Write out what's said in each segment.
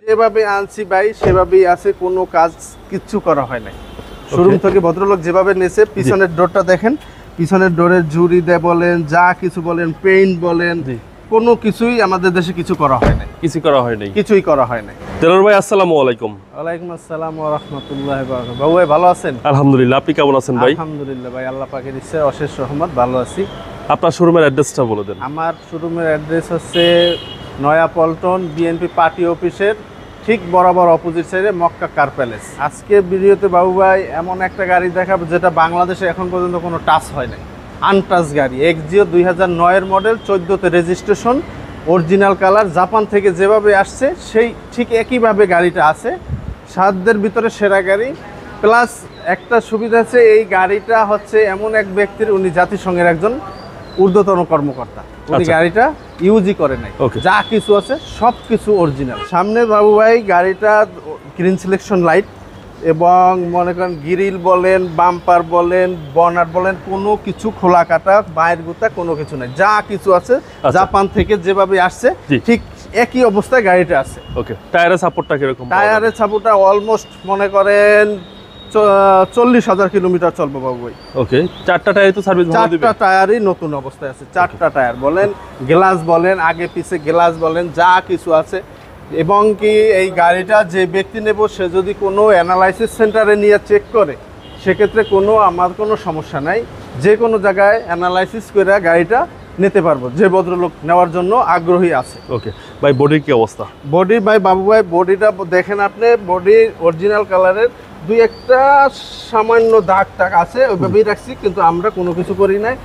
যেভাবে আনছি ভাই সেভাবেই আছে, কোনো কাজ কিচ্ছু করা হয় নাই। শোরুম থেকে ভদ্রলোক যেভাবে নেছে, পিছনের ডোরটা দেখেন, পিছনের ডোরের ঝুড়ি দিয়ে বলেন, যা কিছু বলেন, পেইন্ট বলেন, কোনো কিছুই আমাদের দেশে কিছু করা হয় নাই। কিছুই করা হয় নাই। দেলোয়ার ভাই আসসালামু আলাইকুম। ওয়ালাইকুম আসসালাম ওয়া রাহমাতুল্লাহি ওয়া বারাকাতুহু। বাবু ভাই ভালো আছেন? আলহামদুলিল্লাহ, আপনি কেমন আছেন ভাই? আলহামদুলিল্লাহ ভাই, আল্লাহ পাকের ইচ্ছায় অশেষ রহমত, ভালো আছি। আপনার শোরুমের অ্যাড্রেসটা বলে দেন। আমার শোরুমের অ্যাড্রেস হচ্ছে নয়া পল্টন বিএনপি পার্টি অফিসের ঠিক বরাবর অপোজিট সাইডে মক্কা কার প্যালেস। আজকে ভিডিওতে বাবু ভাই এমন একটা গাড়ি দেখাবো যেটা বাংলাদেশে এখন পর্যন্ত কোনো টাচ হয় নাই, আনটাচ গাড়ি। এক্সিও 2009-এর মডেল, 14তে রেজিস্ট্রেশন, অরিজিনাল কালার, জাপান থেকে যেভাবে আসছে সেই ঠিক একইভাবে গাড়িটা আছে। সাধ্যের ভিতরে সেরা গাড়ি। প্লাস একটা সুবিধা আছে, এই গাড়িটা হচ্ছে এমন এক ব্যক্তির, উনি জাতিসংঘের একজন ঊর্ধ্বতন কর্মকর্তা, উনি গাড়িটা ইউজই করে নাই। যা কিছু আছে সব কিছু অরিজিনাল। সামনে বাবু ভাই গাড়িটা গ্রিন সিলেকশন লাইট এবং মনে করেন গ্রিল বলেন, বাম্পার বলেন, বনার বলেন, কোনো কিছু খোলা কাটা বাইরের গুতা কোনো কিছু নাই। যা কিছু আছে জাপান থেকে যেভাবে আসছে ঠিক একই অবস্থায় গাড়িটা আছে। ওকে, টায়ারের সাপোর্টটা কিরকম? টায়ারের সাপোর্টটা অলমোস্ট মনে করেন 40,000 কিলোমিটার চলবে বাবু ভাই। ওকে, চারটা টায়ার তো সার্ভিস ভালো দিবে? চারটা টায়ারই নতুন অবস্থায় আছে। চারটা টায়ার বলেন, গ্লাস বলেন, আগে পিছে গ্লাস বলেন, যা কিছু আছে। এবং কি এই গাড়িটা যে ব্যক্তি নেব, সে যদি কোনো অ্যানালাইসিস সেন্টারে নিয়ে চেক করে, সেক্ষেত্রে আমার কোনো সমস্যা নাই। যে কোনো জায়গায় অ্যানালাইসিস করে গাড়িটা নিতে পারবো, যে ভদ্রলোক নেওয়ার জন্য আগ্রহী আছে। ওকে ভাই, বডির কি অবস্থা? বডি ভাই বাবু ভাই বডিটা দেখেন আপনি, বডি অরিজিনাল কালারের, দুই একটা সামান্য দাগ টাগ আছে, ওইভাবেই রাখছি, কিন্তু আমরা কোনো কিছু করি নাই।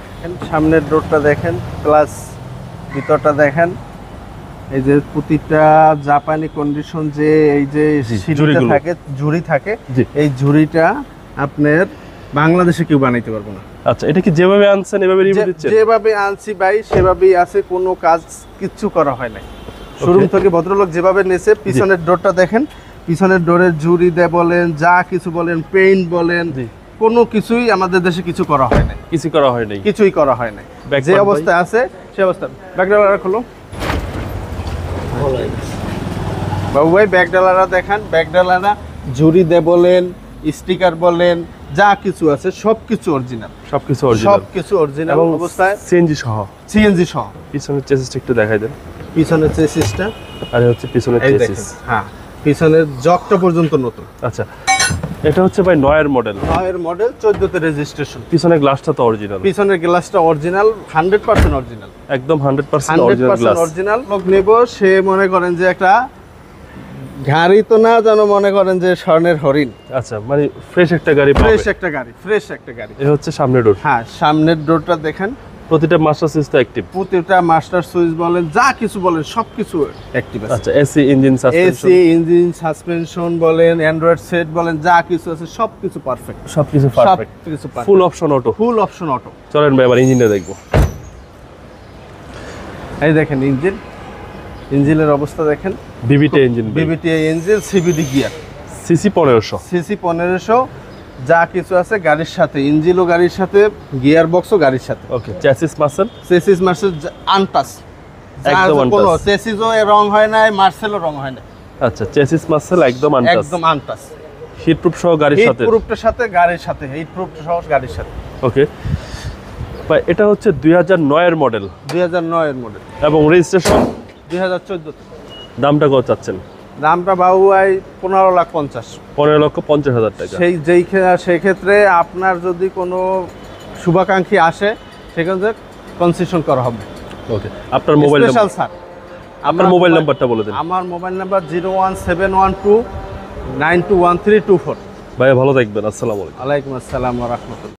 সামনের ডোরটা দেখেন, প্লাস ভিতরটা দেখেন, এই যে প্রতিটা জাপানি কন্ডিশন, যে এই যে সিঁড়িটা থাকে, ঝুড়ি থাকে, এই ঝুড়িটা আপনার বাংলাদেশে কেউ বানাইতে পারবো না। আচ্ছা, এটা কি যেভাবে আনছেন এভাবে রিভিউ দিচ্ছেন? যেভাবে আনছি ভাই সেভাবেই আছে, কোনো কাজ কিচ্ছু করা হয় নাই। শোরুম থেকে ভদ্রলোক যেভাবে নেছে, পিছনের ডোরটা দেখেন, পিছনের ডোরের ঝুড়ি দিয়ে বলেন, যা কিছু বলেন, পেইন্ট বলেন, কোনো কিছুই আমাদের দেশে কিছু করা হয় নাই। কিছুই করা হয় নাই। কিছুই করা হয় নাই। যে অবস্থায় আছে সে অবস্থা। ব্যাকডালারা খোলো বাবু ভাই, ব্যাকডালারা দেখান। ব্যাকডালারা ঝুড়ি দিয়ে বলেন, স্টিকার বলেন, যা কিছু আছে সবকিছু অরিজিনাল। সবকিছু অরিজিনাল অবস্থায়, সিএনজি সহ। পিছনের চেসিসটা একটু দেখাই দেন। পিছনের চেসিসটা আর হচ্ছে পিছনের চেসিস। হ্যাঁ, পিছনের জকটা পর্যন্ত নতুন। আচ্ছা, এটা হচ্ছে ভাই 9-এর মডেল। 9-এর মডেল, 14তে রেজিস্ট্রেশন। পিছনের গ্লাসটা তো অরিজিনাল? পিছনের গ্লাসটা অরিজিনাল, 100% অরিজিনাল, একদম 100% অরিজিনাল গ্লাস। অরিজিনাল। লোক নেব, সে মনে করেন যে একটা গাড়ি তো না, যেন মনে করেন যে স্বর্ণের হরিণ। আচ্ছা, মানে ফ্রেশ একটা গাড়ি পাবে। ফ্রেশ একটা গাড়ি। এই হচ্ছে সামনের ডোর। হ্যাঁ, সামনের ডোরটা দেখেন, প্রতিটা মাস্টার সুইচ তো অ্যাক্টিভ। প্রতিটা মাস্টার সুইচ বলেন, যা কিছু বলেন সবকিছু অ্যাক্টিভ আছে। আচ্ছা, এসি ইঞ্জিন সাসপেনশন বলেন, অ্যান্ড্রয়েড সেট বলেন, যা কিছু আছে সবকিছু পারফেক্ট। সবকিছু পারফেক্ট। Full option auto. চলেন ভাই এবার ইঞ্জিনটা দেখব। এই দেখেন ইঞ্জিনের অবস্থা দেখেন, BBT engine, CBD gear, CC 1500, যা কিছু আছে গাড়ির সাথে, ইঞ্জিনও গাড়ির সাথে, গিয়ার বক্সও গাড়ির সাথে। ওকে, চেসিস মার্সেল আনটাচ, একদম কোনো চেসিসও রং হয় নাই, মার্সেলও রং হয় না। আচ্ছা, চেসিস মার্সেল একদম আনটাচ, হিট প্রুফ সহ গাড়ির সাথে। হিট প্রুফ সহ গাড়ির সাথে। ওকে ভাই, এটা হচ্ছে 2009-এর মডেল। 2009-এর মডেল এবং রেজিস্ট্রেশন 2014। দামটা কত চাচ্ছেন? দামটা বাবু ভাই 15,50,000 টাকা। সেই ক্ষেত্রে আপনার যদি কোনো শুভাকাঙ্ক্ষী আসে, সেখানে কনসেশন করা হবে। ওকে, আপনার মোবাইল নাম্বার? স্যার, আপনার মোবাইল নাম্বারটা বলে দিন। আমার মোবাইল নাম্বার 01712921324। ভাই ভালো থাকবেন। আসসালামু আলাইকুম। ওয়ালাইকুম আসসালাম ওয়া রাহমাতুল্লাহ।